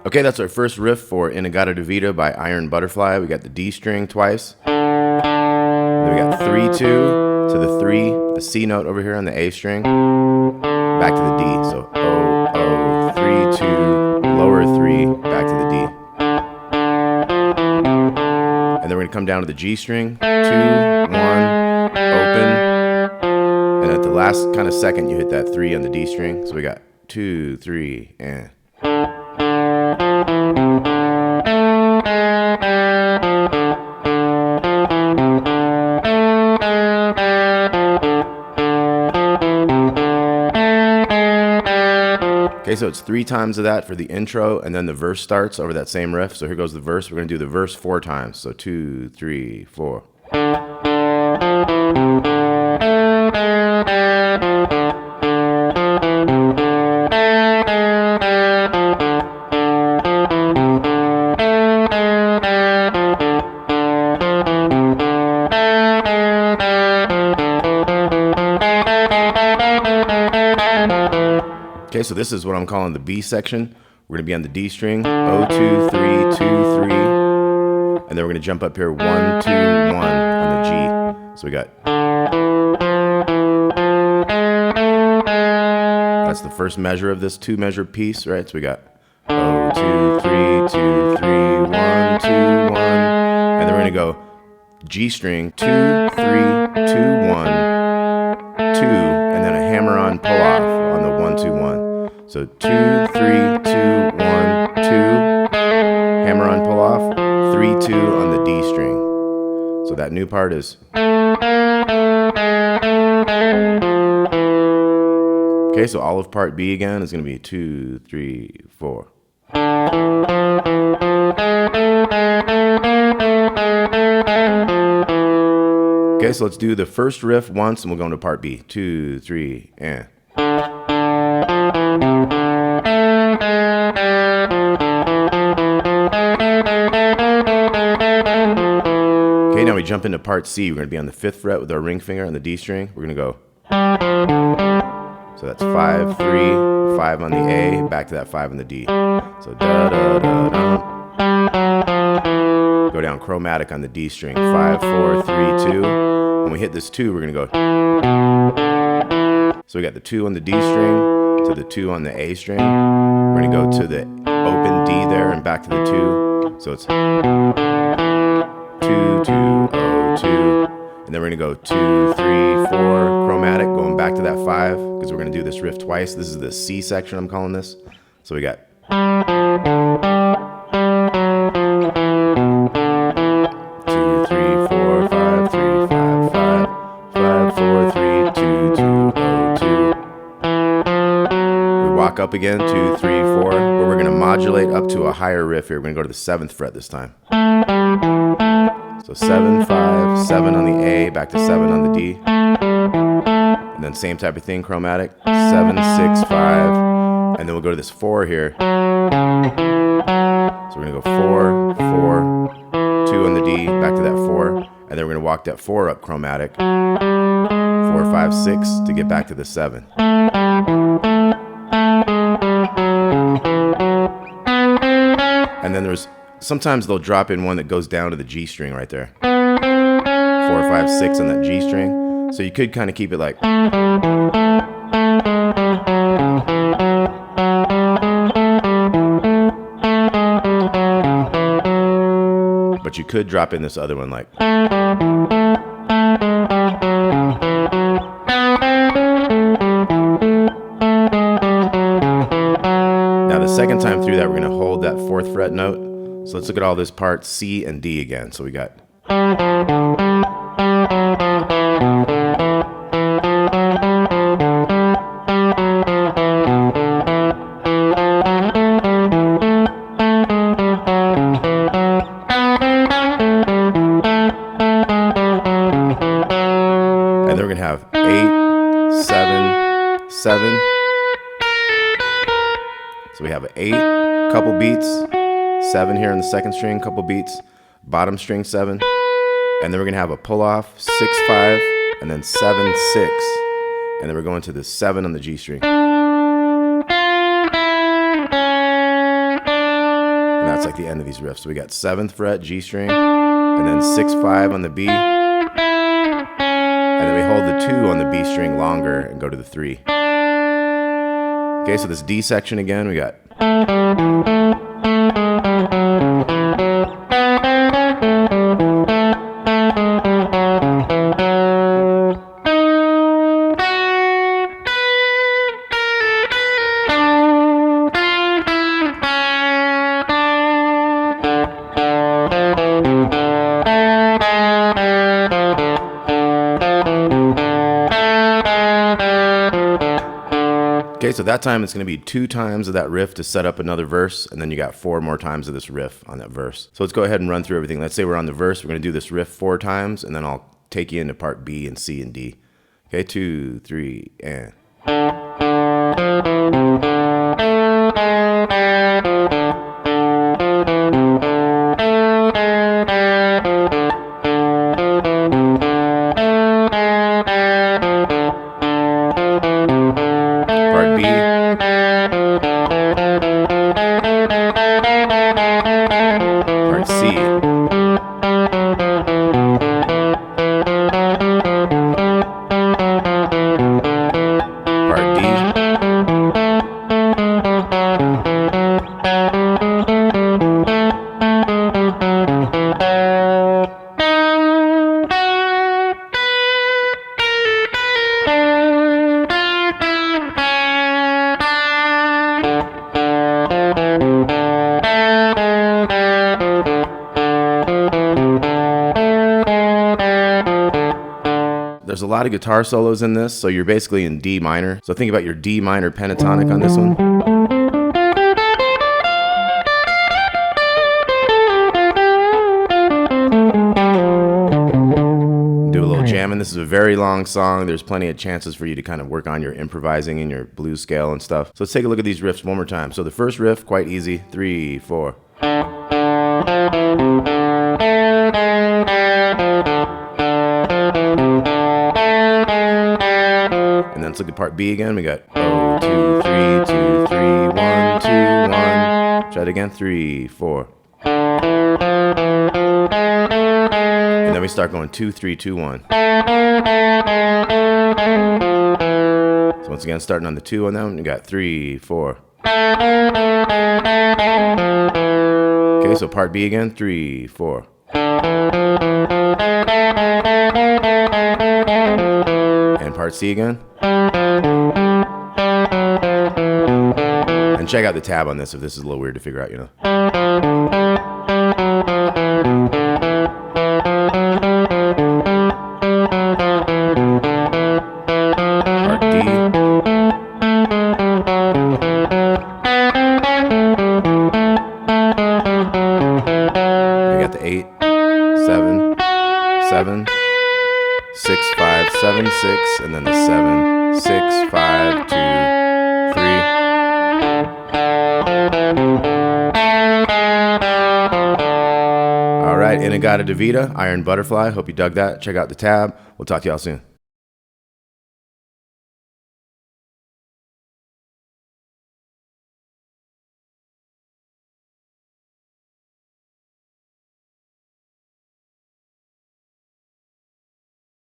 Okay, that's our first riff for In A Gadda Da Vida by Iron Butterfly. We got the D string twice. Then we got 3-2 to the 3, the C note over here on the A string. Back to the D. So O, O, 3-2, lower 3, back to the D. And then we're going to come down to the G string. 2, 1, open. And at the last kind of second, you hit that 3 on the D string. So we got 2, 3, and... Okay, so it's 3 times of that for the intro, and then the verse starts over that same riff. So here goes the verse. We're going to do the verse 4 times. So 2, 3, 4. Okay, so this is what I'm calling the B section. We're going to be on the D string, O, 2, 3, 2, 3, and then we're going to jump up here, 1, 2, 1 on the G. So we got, that's the first measure of this 2-measure piece, right? So we got O, 2, 3, 2, 3, 1, 2, 1, and then we're going to go G string, 2, 3, 2, 1, 2, and then a hammer-on pull-off on the 1, 2, 1. So 2, 3, 2, 1, 2, hammer on pull off, 3, 2 on the D string. So that new part is. Okay, so all of part B again is going to be 2, 3, 4. Okay, so let's do the first riff once and we'll go into part B. 2, 3, and. Okay, now we jump into part C. We're going to be on the 5th fret with our ring finger on the D string. We're going to go. So that's 5, 3, 5 on the A, back to that 5 on the D. So da da da da. Go down chromatic on the D string. 5, 4, 3, 2. When we hit this 2, we're going to go. So we got the 2 on the D string to the 2 on the A string. We're going to go to the open D there and back to the 2. So it's 2, 2, 0, 2. And then we're going to go 2, 3, 4, chromatic, going back to that 5, because we're going to do this riff twice. This is the C section, I'm calling this. So we got. 2, 3, 4, 5, 3, 5, 5, 5, 4, 3, 2, 2, 0, 2. We walk up again, 2, 3, 4, but we're going to modulate up to a higher riff here. We're going to go to the 7th fret this time. So 7, 5, 7 on the A, back to 7 on the D. And then same type of thing, chromatic. 7, 6, 5. And then we'll go to this 4 here. So we're going to go 4, 4, 2 on the D, back to that 4. And then we're going to walk that 4 up chromatic. 4, 5, 6 to get back to the 7. And then there's sometimes they'll drop in one that goes down to the G string right there. 4, 5, 6 on that G string. So you could kind of keep it like. But you could drop in this other one like. Now the second time through that, we're going to hold that 4th fret note. So let's look at all this part C and D again. So we got. And then we're going to have 8, 7, 7. So we have an 8, couple beats. 7 here on the 2nd string, couple beats, bottom string 7, and then we're gonna have a pull off 6, 5, and then 7, 6, and then we're going to the 7 on the G string. That's like the end of these riffs. So we got 7th fret G string, and then 6-5 on the B, and then we hold the 2 on the B string longer and go to the 3. Okay, so this D section again, we got. Okay, so that time it's going to be 2 times of that riff to set up another verse, and then you got 4 more times of this riff on that verse. So let's go ahead and run through everything. Let's say we're on the verse, we're going to do this riff 4 times, and then I'll take you into part B and C and D. Okay, 2, 3, and. Part B. Part C. Part D. There's a lot of guitar solos in this, so you're basically in D minor. So think about your D minor pentatonic on this one. Do a little jamming. This is a very long song. There's plenty of chances for you to kind of work on your improvising and your blues scale and stuff. So let's take a look at these riffs one more time. So the first riff, quite easy. 3, 4. And then let's look at part B again. We got 0, 2, 3, 2, 3, 1, 2, 1. Try it again. 3, 4. And then we start going 2, 3, 2, 1. So once again, starting on the 2 on that one, we got 3, 4. Okay, so part B again. 3, 4. And part C again. And check out the tab on this if this is a little weird to figure out, you know. Part D. We got the 8, 7, 7, 6, 5, 7, 6, and then the 7, 6, 5, 2, 3. All right, In A Gadda DA VIDA, Iron Butterfly. Hope you dug that. Check out the tab. We'll talk to y'all soon.